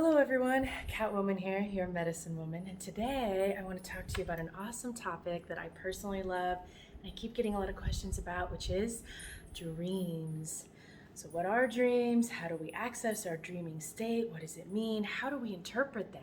Hello everyone, Catwoman here, your medicine woman, and today I want to talk to you about an awesome topic that I personally love and I keep getting a lot of questions about, which is dreams. So what are dreams? How do we access our dreaming state? What does it mean? How do we interpret them?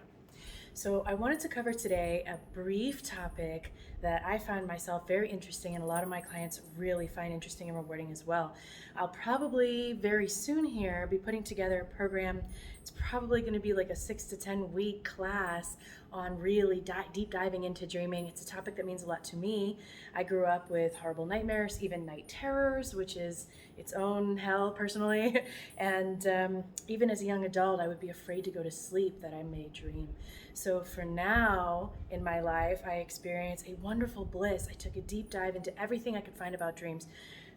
So I wanted to cover today a brief topic that I find myself very interesting and a lot of my clients really find interesting and rewarding as well. I'll probably very soon here be putting together a program. It's probably going to be like a 6 to 10 week class on really deep diving into dreaming. It's a topic that means a lot to me. I grew up with horrible nightmares, even night terrors, which is its own hell personally. And even as a young adult, I would be afraid to go to sleep that I may dream. So for now in my life, I experience a wonderful bliss. I took a deep dive into everything I could find about dreams,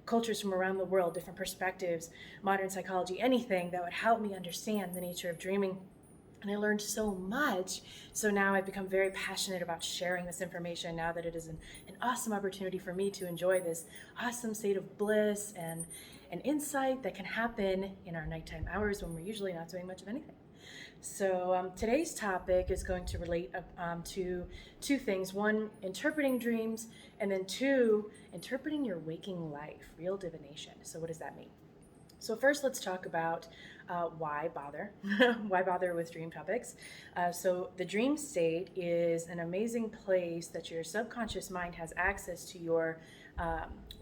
cultures from around the world, different perspectives, modern psychology, anything that would help me understand the nature of dreaming. And I learned so much. So now I've become very passionate about sharing this information now that it is an awesome opportunity for me to enjoy this awesome state of bliss and an insight that can happen in our nighttime hours when we're usually not doing much of anything. So today's topic is going to relate to two things. One, interpreting dreams, and then two, interpreting your waking life, real divination. So what does that mean? So first, let's talk about why bother. Why bother with dream topics? So the dream state is an amazing place that your subconscious mind has access to your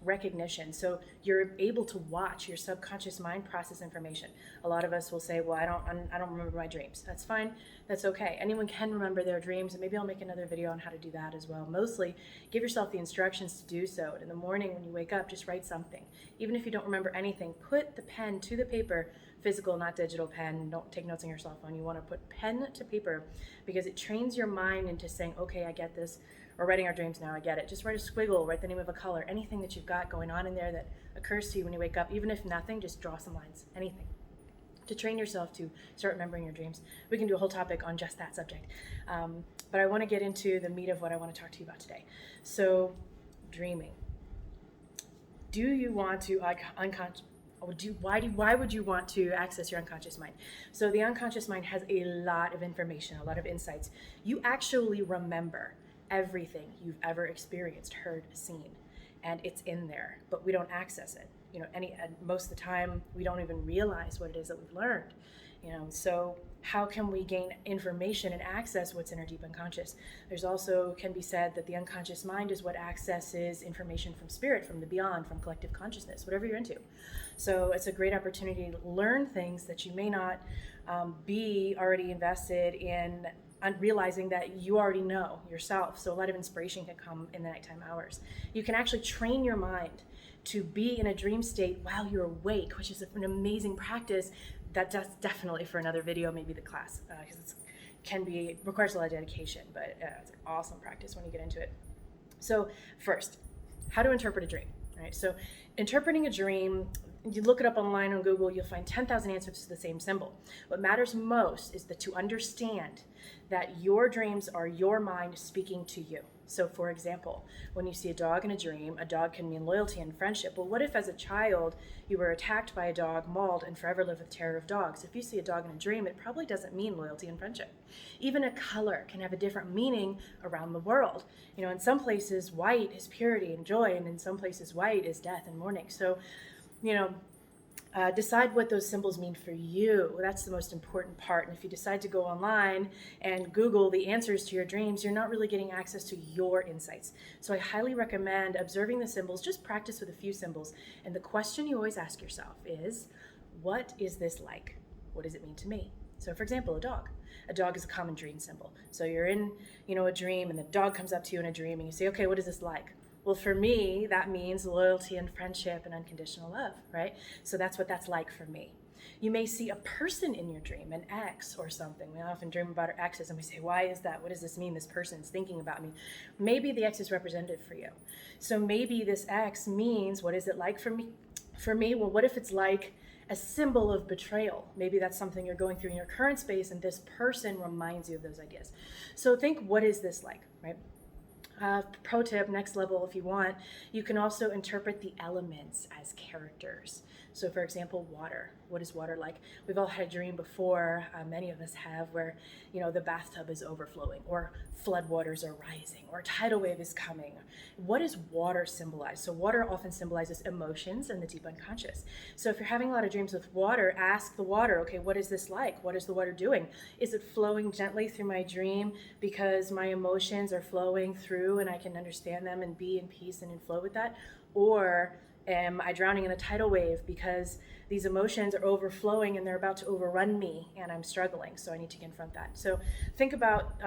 recognition. So you're able to watch your subconscious mind process information. A lot of us will say, well, I don't remember my dreams. That's fine. That's okay. Anyone can remember their dreams, and maybe I'll make another video on how to do that as well. Mostly, give yourself the instructions to do so. And in the morning when you wake up, just write something. Even if you don't remember anything, put the pen to the paper, physical, not digital pen. Don't take notes on your cell phone. You want to put pen to paper because it trains your mind into saying, okay, I get this. Or writing our dreams now, I get it. Just write a squiggle, write the name of a color, anything that you've got going on in there that occurs to you when you wake up. Even if nothing, just draw some lines, anything, to train yourself to start remembering your dreams. We can do a whole topic on just that subject. But I want to get into the meat of what I want to talk to you about today. So, dreaming. Do you want to why would you want to access your unconscious mind? So the unconscious mind has a lot of information, a lot of insights. You actually remember everything you've ever experienced, heard, seen, and it's in there, but we don't access it. Most of the time we don't even realize what it is that we've learned. So how can we gain information and access what's in our deep unconscious? There's also can be said that the unconscious mind is what accesses information from spirit, from the beyond, from collective consciousness, whatever you're into. So it's a great opportunity to learn things that you may not be already invested in, realizing that you already know yourself. So a lot of inspiration can come in the nighttime hours. You can actually train your mind to be in a dream state while you're awake, which is an amazing practice. That's definitely for another video, maybe the class, because requires a lot of dedication, but it's an awesome practice when you get into it. So first, how to interpret a dream, right? So interpreting a dream, you look it up online on Google, you'll find 10,000 answers to the same symbol. What matters most is to understand that your dreams are your mind speaking to you. So for example, when you see a dog in a dream, a dog can mean loyalty and friendship. Well, what if as a child you were attacked by a dog, mauled, and forever live with terror of dogs? If you see a dog in a dream, it probably doesn't mean loyalty and friendship. Even a color can have a different meaning around the world. In some places white is purity and joy, and in some places white is death and mourning. So decide what those symbols mean for you. That's the most important part. And if you decide to go online and Google the answers to your dreams, you're not really getting access to your insights. So I highly recommend observing the symbols. Just practice with a few symbols. And the question you always ask yourself is, what is this like? What does it mean to me? So for example, a dog. A dog is a common dream symbol. So you're in, a dream, and the dog comes up to you in a dream and you say, okay, what is this like? Well, for me, that means loyalty and friendship and unconditional love, right? So that's what that's like for me. You may see a person in your dream, an ex or something. We often dream about our exes and we say, why is that? What does this mean? This person's thinking about me. Maybe the ex is representative for you. So maybe this ex means, what is it like for me? For me, well, what if it's like a symbol of betrayal? Maybe that's something you're going through in your current space and this person reminds you of those ideas. So think, what is this like, right? Pro tip, next level if you want, you can also interpret the elements as characters. So for example, water. What is water like? We've all had a dream before, many of us have, where the bathtub is overflowing, or floodwaters are rising, or a tidal wave is coming. What does water symbolize? So water often symbolizes emotions and the deep unconscious. So if you're having a lot of dreams with water, ask the water, okay, what is this like? What is the water doing? Is it flowing gently through my dream because my emotions are flowing through and I can understand them and be in peace and in flow with that? Or am I drowning in a tidal wave because these emotions are overflowing and they're about to overrun me and I'm struggling, so I need to confront that. So think about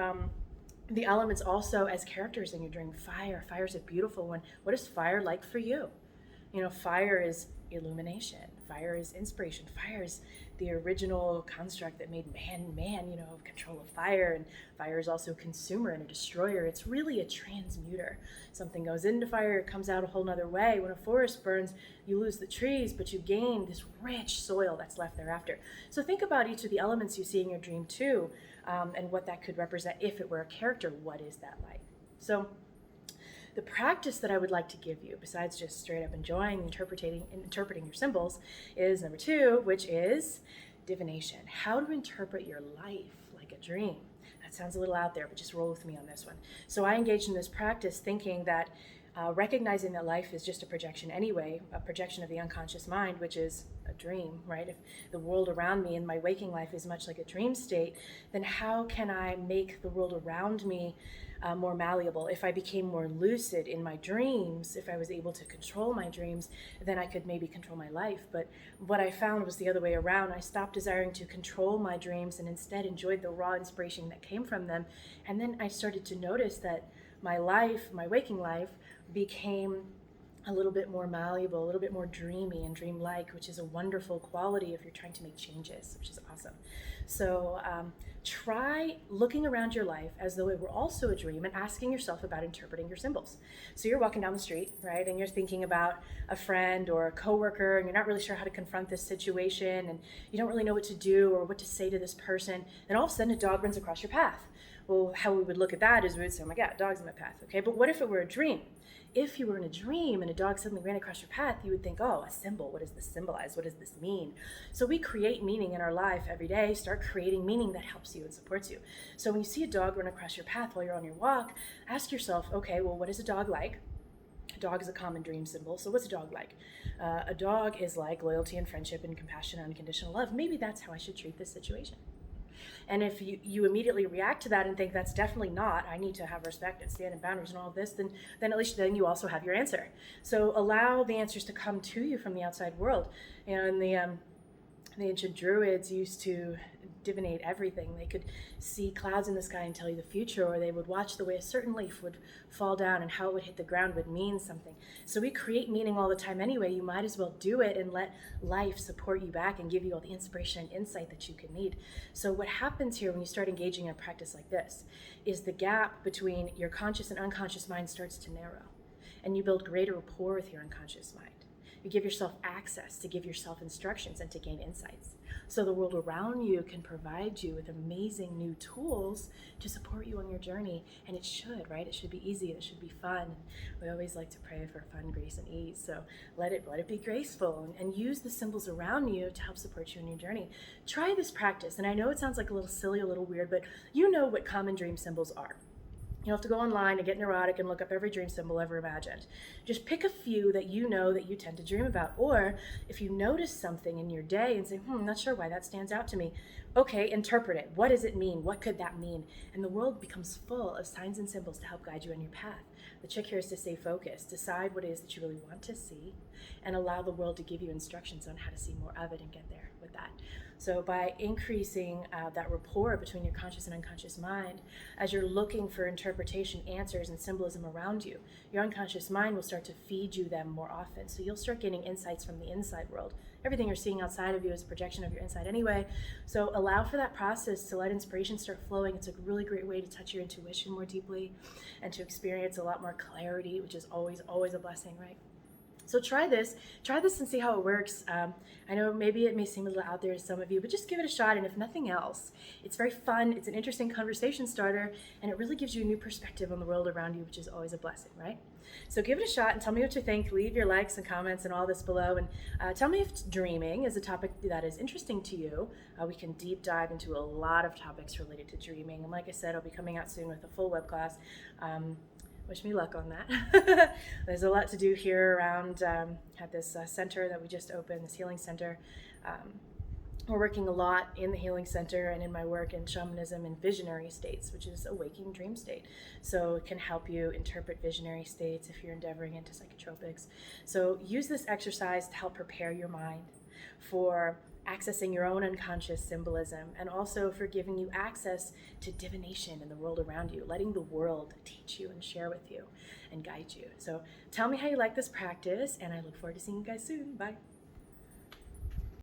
the elements also as characters in your dream. Fire is a beautiful one. What is fire like for you? Fire is illumination. Fire is inspiration. Fire is the original construct that made man, control of fire. And fire is also a consumer and a destroyer. It's really a transmuter. Something goes into fire, it comes out a whole nother way. When a forest burns, you lose the trees, but you gain this rich soil that's left thereafter. So think about each of the elements you see in your dream too, and what that could represent. If it were a character, what is that like? So the practice that I would like to give you, besides just straight up enjoying interpreting your symbols, is number 2, which is divination. How to interpret your life like a dream. That sounds a little out there, but just roll with me on this one. So I engaged in this practice thinking that recognizing that life is just a projection anyway, a projection of the unconscious mind, which is a dream, right? If the world around me in my waking life is much like a dream state, then how can I make the world around me more malleable? If I became more lucid in my dreams, if I was able to control my dreams, then I could maybe control my life. But what I found was the other way around. I stopped desiring to control my dreams and instead enjoyed the raw inspiration that came from them. And then I started to notice that my life, my waking life, became a little bit more malleable, a little bit more dreamy and dreamlike, which is a wonderful quality if you're trying to make changes, which is awesome. So try looking around your life as though it were also a dream and asking yourself about interpreting your symbols. So you're walking down the street, right, and you're thinking about a friend or a coworker, and you're not really sure how to confront this situation, and you don't really know what to do or what to say to this person. Then all of a sudden a dog runs across your path. Well, how we would look at that is we would say, oh my God, dog's in my path, okay? But what if it were a dream? If you were in a dream and a dog suddenly ran across your path, you would think, oh, a symbol. What does this symbolize? What does this mean? So we create meaning in our life every day. Start creating meaning that helps you and supports you. So when you see a dog run across your path while you're on your walk, ask yourself, okay, well, what is a dog like? A dog is a common dream symbol. So what's a dog like? A dog is like loyalty and friendship and compassion and unconditional love. Maybe that's how I should treat this situation. And if you immediately react to that and think that's definitely not, I need to have respect and stand in boundaries and all of this, then at least then you also have your answer. So allow the answers to come to you from the outside world. And the ancient Druids used to divinate everything. They could see clouds in the sky and tell you the future, or they would watch the way a certain leaf would fall down and how it would hit the ground would mean something. So we create meaning all the time anyway. You might as well do it and let life support you back and give you all the inspiration and insight that you could need. So what happens here when you start engaging in a practice like this is the gap between your conscious and unconscious mind starts to narrow, and you build greater rapport with your unconscious mind. You give yourself access to give yourself instructions and to gain insights. So the world around you can provide you with amazing new tools to support you on your journey. And it should, right? It should be easy and it should be fun. We always like to pray for fun, grace, and ease. So let it be graceful and use the symbols around you to help support you on your journey. Try this practice. And I know it sounds like a little silly, a little weird, but you know what common dream symbols are. You don't have to go online and get neurotic and look up every dream symbol ever imagined. Just pick a few that you know that you tend to dream about. Or if you notice something in your day and say, I'm not sure why that stands out to me. Okay, interpret it. What does it mean? What could that mean? And the world becomes full of signs and symbols to help guide you on your path. The trick here is to stay focused, decide what it is that you really want to see, and allow the world to give you instructions on how to see more of it and get there with that. So by increasing that rapport between your conscious and unconscious mind, as you're looking for interpretation, answers, and symbolism around you, your unconscious mind will start to feed you them more often. So you'll start getting insights from the inside world. Everything you're seeing outside of you is a projection of your inside anyway. So allow for that process to let inspiration start flowing. It's a really great way to touch your intuition more deeply and to experience a lot more clarity, which is always, always a blessing, right? So try this and see how it works. I know maybe it may seem a little out there to some of you, but just give it a shot. And if nothing else, it's very fun. It's an interesting conversation starter, and it really gives you a new perspective on the world around you, which is always a blessing, right? So give it a shot and tell me what you think. Leave your likes and comments and all this below, and tell me if dreaming is a topic that is interesting to you. We can deep dive into a lot of topics related to dreaming. And like I said, I'll be coming out soon with a full web class. Wish me luck on that. There's a lot to do here around at this center that we just opened, this healing center. We're working a lot in the healing center and in my work in shamanism and visionary states, which is a waking dream state. So it can help you interpret visionary states if you're endeavoring into psychotropics. So use this exercise to help prepare your mind for accessing your own unconscious symbolism, and also for giving you access to divination in the world around you, letting the world teach you and share with you and guide you. So tell me how you like this practice, and I look forward to seeing you guys soon. Bye.